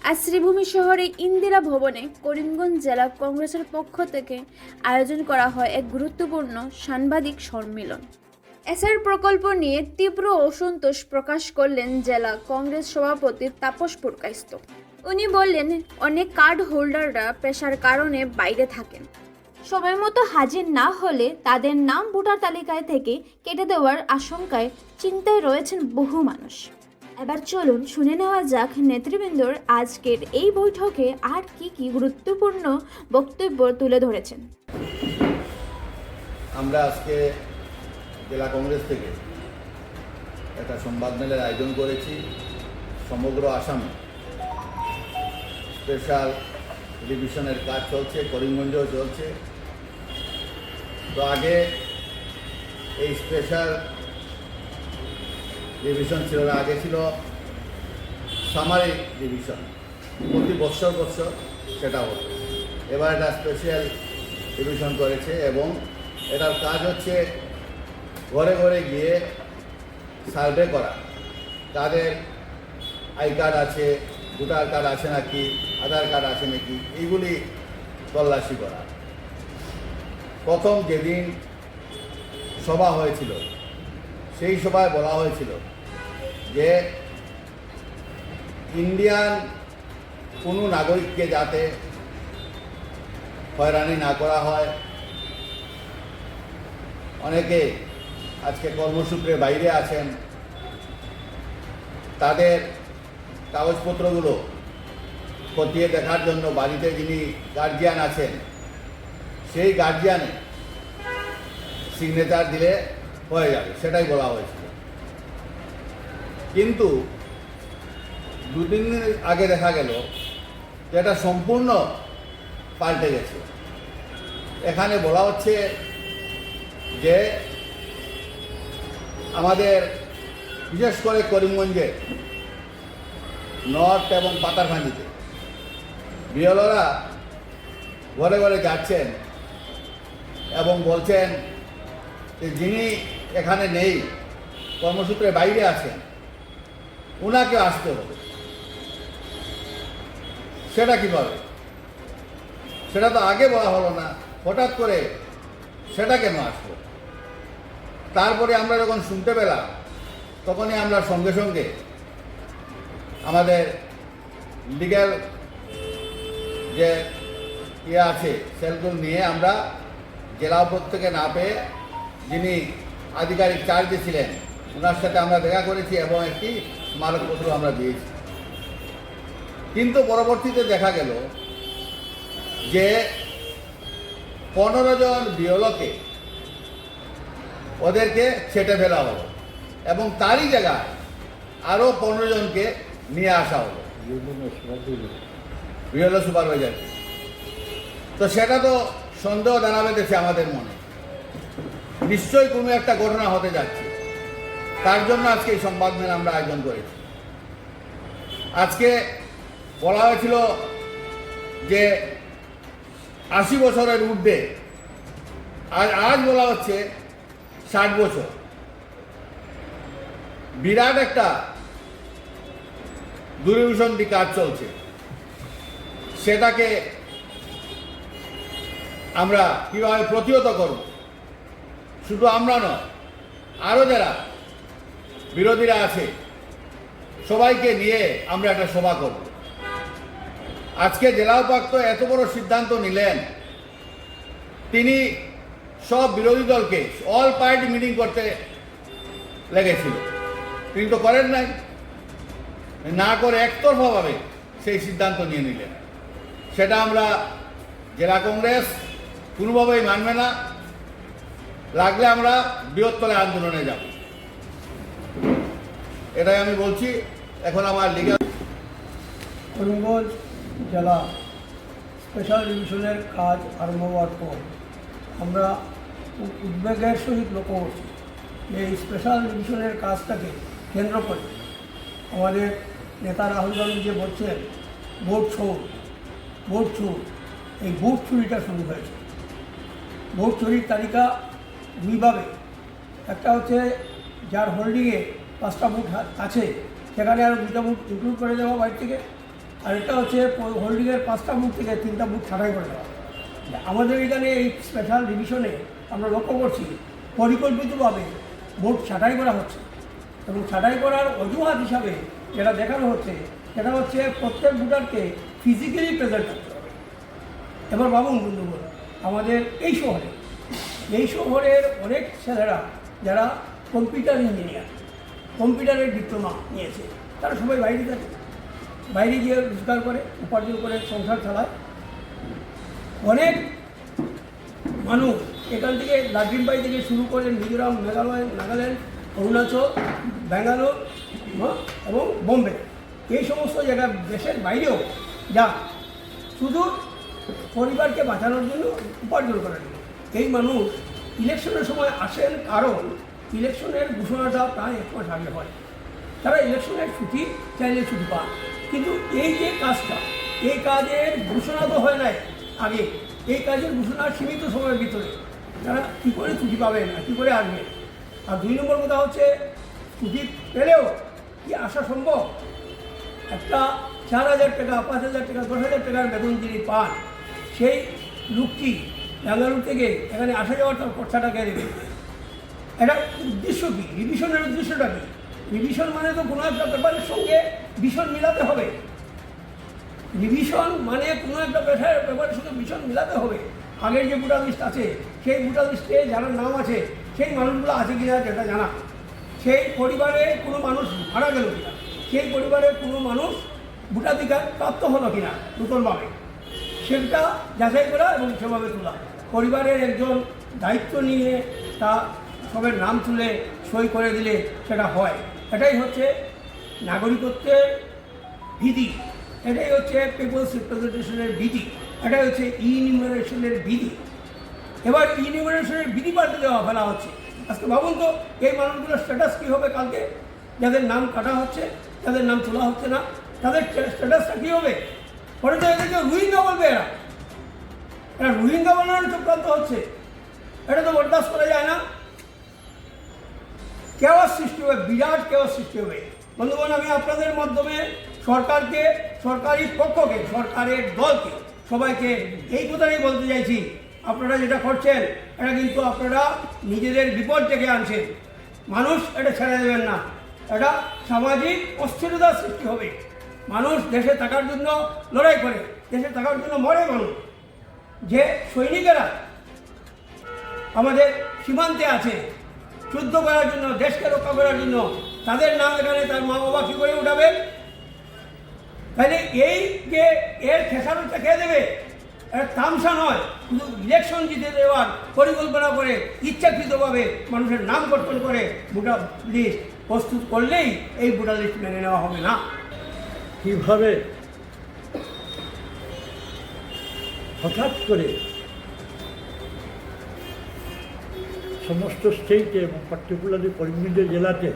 আজ শ্রীভূমি শহরে ইন্দিরা ভবনে করিমগঞ্জ জেলা কংগ্রেসের পক্ষ থেকে আয়োজন করা হয় এক গুরুত্বপূর্ণ সাংবাদিক সম্মেলন। এসআর প্রকল্প নিয়ে তীব্র অসন্তোষ প্রকাশ করলেন জেলা কংগ্রেস সভাপতি তাপস পুরকাইস্ত। উনি বললেন, অনেক কার্ড হোল্ডাররা পেশার কারণে বাইরে থাকেন, সময় মতো হাজির না হলে তাদের নাম ভোটার তালিকায় থেকে কেটে দেওয়ার আশঙ্কায় চিন্তায় রয়েছেন বহু মানুষ। এবার চলুন শুনে নেওয়া যাক নেতৃবৃন্দর আজকের এই বৈঠকে আর কি গুরুত্বপূর্ণ বক্তব্য তুলে ধরেছেন। আমরা আজকে জেলা কংগ্রেস থেকে একটা সংবাদমেলের আয়োজন করেছি। সমগ্র আসামে স্পেশাল রিভিশনের কাজ চলছে, করিমগঞ্জেও চলছে। তো আগে এই স্পেশাল রিভিশন ছিল না, আগে ছিল সামারি রিভিশন, প্রতি বছর সেটা হতো। এবার এটা স্পেশাল রিভিশন করেছে এবং এটার কাজ হচ্ছে ঘরে ঘরে গিয়ে সার্ভে করা, তাদের আই কার্ড আছে, ভোটার কার্ড আছে নাকি, আধার কার্ড আছে নাকি, এইগুলি তল্লাশি করা। প্রথম যেদিন সভা হয়েছিল সেই সভায় বলা হয়েছিল যে ইন্ডিয়ান কোনো নাগরিককে যাতে হয়রানি না করা হয়। অনেকে আজকে কর্মসূত্রে বাইরে আছেন, তাদের কাগজপত্রগুলো খতিয়ে দেখার জন্য বাড়িতে যিনি গার্জিয়ান আছেন সেই গার্জিয়ানে সিগনেচার দিলে হয়ে যাবে, সেটাই বলা হয়েছিল। কিন্তু দুদিন আগে দেখা গেল যে এটা সম্পূর্ণ পাল্টে গেছে। এখানে বলা হচ্ছে যে আমাদের বিশেষ করে করিমগঞ্জে নর্থ এবং পাতারভাঙ্গিতে বিএলওরা ঘরে ঘরে যাচ্ছেন এবং বলছেন যে যিনি এখানে নেই, কর্মসূত্রে বাইরে আছেন, ওনাকে আসতে হবে। সেটা কীভাবে? সেটা তো আগে বলা হলো না, হঠাৎ করে সেটা কেন আসলো? তারপরে আমরা যখন শুনতে পেলাম তখনই আমরা সঙ্গে সঙ্গে আমাদের লিগ্যাল যে আছে সেলগুলো নিয়ে আমরা জেলা থেকে না পেয়ে যিনি আধিকারিক চার্জে ছিলেন ওনার সাথে আমরা দেখা করেছি এবং একটি স্মারকপত্র আমরা দিয়েছি। কিন্তু পরবর্তীতে দেখা গেল যে 15 জন বিএলওকে ওদেরকে ছেটে ফেলা হলো এবং তারই জায়গায় আরও 15 জনকে নিয়ে আসা হলো বিএলও সুপারভাইজার। তো সেটা তো সন্দেহ দানা বেঁধেছে আমাদের মনে, নিশ্চয়ই কোনো একটা ঘটনা হতে যাচ্ছে। তার জন্য আজকে এই সংবাদমেল আমরা আয়োজন করেছি। আজকে বলা হয়েছিল যে 80 বছরের ঊর্ধ্বে, আজ বলা হচ্ছে 60 বছর। বিরাট একটা দূরভিসন্ধি কাজ চলছে, সেটাকে আমরা কীভাবে প্রতিহত করব? শুধু আমরা নয়, আরও যারা বিরোধীরা আছে সবাইকে নিয়ে আমরা একটা সভা করব। আজকে জেলা উপায়ুক্ত এত বড় সিদ্ধান্ত নিলেন, তিনি সব বিরোধী দলকে অল পার্টি মিটিং করতে লেগেছিল, তিনি তো করেন নাই, না করে একতরফাভাবে সেই সিদ্ধান্ত নিয়ে নিলেন। সেটা আমরা জেলা কংগ্রেস কোনোভাবেই মানবে না, লাগলে আমরা বৃহত্তর আন্দোলনে যাব, এটাই আমি বলছি। এখন আমার লিগ্যাল করিমগঞ্জ জেলা স্পেশাল রিভিশনের কাজ আরম্ভ হওয়ার পর আমরা উদ্বেগের সহিত লক্ষ্য করছি যে এই স্পেশাল রিভিশনের কাজটাকে কেন্দ্র করে আমাদের নেতা রাহুল গান্ধী যে বলছেন ভোট চোর, এই ভোট চুরিটা শুরু হয়েছে। ভোট চুরির তালিকা দুইভাবে, একটা হচ্ছে যার হোল্ডিংয়ে 5টা বুথ আছে সেখানে আরও 2টা বুথ ইনক্লুড করে দেওয়া বাইরে থেকে, আর একটা হচ্ছে হোল্ডিংয়ের 5টা বুথ থেকে 3টা বুথ ছাঁটাই করে দেওয়া। আমাদের এখানে এই স্পেশাল ডিভিশনে আমরা লক্ষ্য করছি পরিকল্পিতভাবে ভোট ছাঁটাই করা হচ্ছে, এবং ছাঁটাই করার অজুহাত হিসাবে যেটা দেখানো হচ্ছে সেটা হচ্ছে প্রত্যেক ভোটারকে ফিজিক্যালি প্রেজেন্ট করতে হবে। এবার ভাবুন বন্ধুগণ, আমাদের এই শহরের অনেক ছেলেরা যারা কম্পিউটার ইঞ্জিনিয়ার, কম্পিউটারের ডিপ্লোমা নিয়েছে, তারা সবাই বাইরে থাকে, বাইরে গিয়ে রোজগার করে, উপার্জন করে সংসার চালায়। অনেক মানুষ এখান থেকে দার্জিলিং থেকে শুরু করে মিজোরাম, মেঘালয়, নাগাল্যান্ড, অরুণাচল, ব্যাঙ্গালোর এবং বোম্বে, এই সমস্ত জায়গা দেশের বাইরেও যা শুধু পরিবারকে বাঁচানোর জন্য, উপার্জন করার জন্য। এই মানুষ ইলেকশনের সময় আসেন, কারণ ইলেকশনের ঘোষণাটা প্রায় 1 মাস আগে হয়। তারা ইলেকশনের ছুটি চাইলে ছুটি পান, কিন্তু এই যে কাজটা, এই কাজের ঘোষণা তো হয় নাই আগে, এই কাজের ঘোষণা সীমিত সময়ের ভিতরে তারা কী করে ছুটি পাবেন আর কী করে আসবেন। আর 2 নম্বর কথা হচ্ছে, ছুটি পেলেও কি আসা সম্ভব? একটা 4,000 টাকা, 5,000 টাকা, 10,000 টাকার বেতন যিনি পান, সেই লোকটি ব্যাঙ্গালুরু থেকে এখানে আসা যাওয়ার খরচাটা কে দেবে? এটা উদ্দেশ্য কী? রিভিশনের উদ্দেশ্যটা কী? রিভিশন মানে তো কোনো একটা পেপারের সঙ্গে ভিশন মিলাতে হবে। রিভিশন মানে কোনো একটা পেপারের সঙ্গে ভিশন মিলাতে হবে। আগের যে ভোটার লিস্ট আছে, সেই ভোটার লিস্টে যারা নাম আছে সেই মানুষগুলো আছে কিনা সেটা জানা, সেই পরিবারে কোনো মানুষ মারা গেল কিনা, সেই পরিবারের কোনো মানুষ ভোটাধিকার প্রাপ্ত হলো কিনা নতুনভাবে, সেটা যাচাই করা এবং সেভাবে তোলা। পরিবারের একজন দায়িত্ব নিয়ে তা সবের নাম তুলে সই করে দিলে সেটা হয়। এটাই হচ্ছে নাগরিকত্বের বিধি, এটাই হচ্ছে পিপলস রিপ্রেজেন্টেশনের বিধি, এটাই হচ্ছে ইনিউমারেশনের বিধি। এবার ইনিউমারেশনের বিধি পাল্টে দেওয়া ফেলা হচ্ছে। আজকে ভাবুন তো, এই মানুষগুলোর স্ট্যাটাস কী হবে কালকে? যাদের নাম কাটা হচ্ছে, যাদের নাম তোলা হচ্ছে না, তাদের স্ট্যাটাসটা কী হবে? পরে তো এদেরকে রোহিঙ্গা বলবে, এরা রোহিঙ্গা বানানোর চক্রান্ত হচ্ছে। এটা তো বরদাস্ত করা যায় না। কেওয়াস সৃষ্টি হবে, বিরাট কেওয়াস সৃষ্টি হবে। বন্ধুগণ, আমি আপনাদের মাধ্যমে সরকারকে, সরকারি পক্ষকে, সরকারের দলকে, সবাইকে এই কথাই বলতে চাইছি, আপনারা যেটা করছেন এটা কিন্তু আপনারা নিজেদের বিপদ ডেকে আনছেন। মানুষ এটা ছেড়ে দেবেন না, এটা সামাজিক অস্থিরতার সৃষ্টি হবে। মানুষ দেশে থাকার জন্য লড়াই করে, দেশে থাকার জন্য মরে মানুষ। যে সৈনিকেরা আমাদের সীমান্তে আছে যুদ্ধ করার জন্য, দেশকে রক্ষা করার জন্য, তাদের নাম এখানে তার মা বাবা কী করে উঠাবে? তাহলে এই যে এর খেসারতটা খেয়ে দেবে, এর তামসা নয়, শুধু ইলেকশন জিতে দেওয়ার পরিকল্পনা করে ইচ্ছাকৃতভাবে মানুষের নাম গঠন করে ভোটার লিস্ট প্রস্তুত করলেই এই ভোটার লিস্ট মেনে নেওয়া হবে না। কীভাবে হঠাৎ করে সমস্ত স্টেটে এবং পার্টিকুলারলি করিমগঞ্জ জেলাতে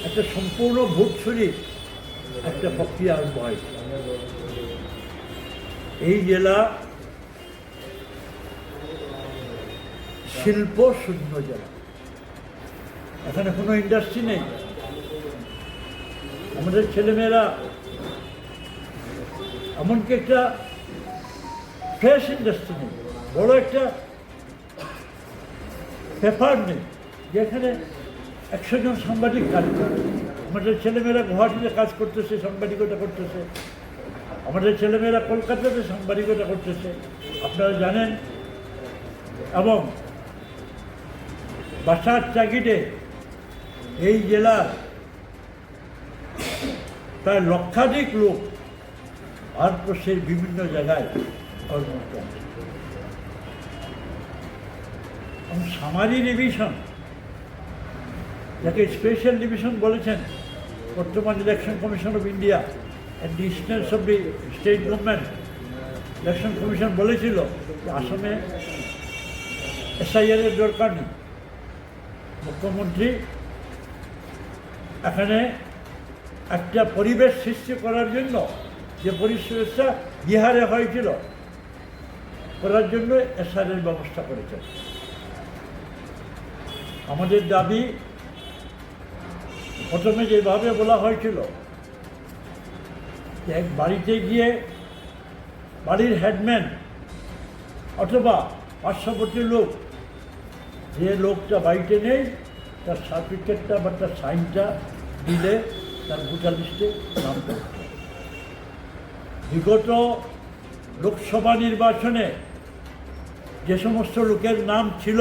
একটা সম্পূর্ণ ভোট চুরির একটা প্রক্রিয়া আরম্ভ হয়েছে। এই জেলা শিল্প শূন্য জেলা, এখানে কোনো ইন্ডাস্ট্রি নেই। আমাদের ছেলেমেয়েরা এমনকি একটা ফ্রেশ ইন্ডাস্ট্রি নেই, বড় একটা পেপার নেই যেখানে 100 জন সাংবাদিক কাজ করে। আমাদের ছেলেমেয়েরা গুয়াহাটিতে কাজ করতেছে, সাংবাদিকতা করতেছে। আমাদের ছেলেমেয়েরা কলকাতাতে সাংবাদিকতা করতেছে, আপনারা জানেন। এবং বাসার চাকিটে এই জেলার প্রায় লক্ষাধিক লোক ভারতবর্ষের বিভিন্ন জায়গায় কর্মরত আছে। এবং সামারি ডিভিশন, যাকে স্পেশাল ডিভিশন বলেছেন বর্তমান election commission of India and the instance of the state government, election commission বলেছিল যে আসামে এসআইআর-এর দরকার নেই। মুখ্যমন্ত্রী এখানে একটা পরিবেশ সৃষ্টি করার জন্য যে পরিবেশটা বিহারে হয়েছিল করার জন্য এসআইআর-এর ব্যবস্থা করেছেন। আমাদের দাবি প্রথমে যেভাবে বলা হয়েছিল যে এক বাড়িতে গিয়ে বাড়ির হেডম্যান অথবা পার্শ্ববর্তী লোক, যে লোকটা বাড়িতে নেই তার সার্টিফিকেটটা বা তার সাইনটা দিলে তার ভোটার লিস্টে নাম করত। বিগত লোকসভা নির্বাচনে যে সমস্ত লোকের নাম ছিল,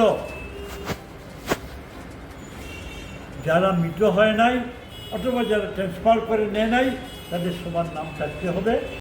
যারা মৃত হয় নাই অথবা যারা ট্রান্সফার করে নেয় নাই, তাদের সবার নাম থাকতে হবে।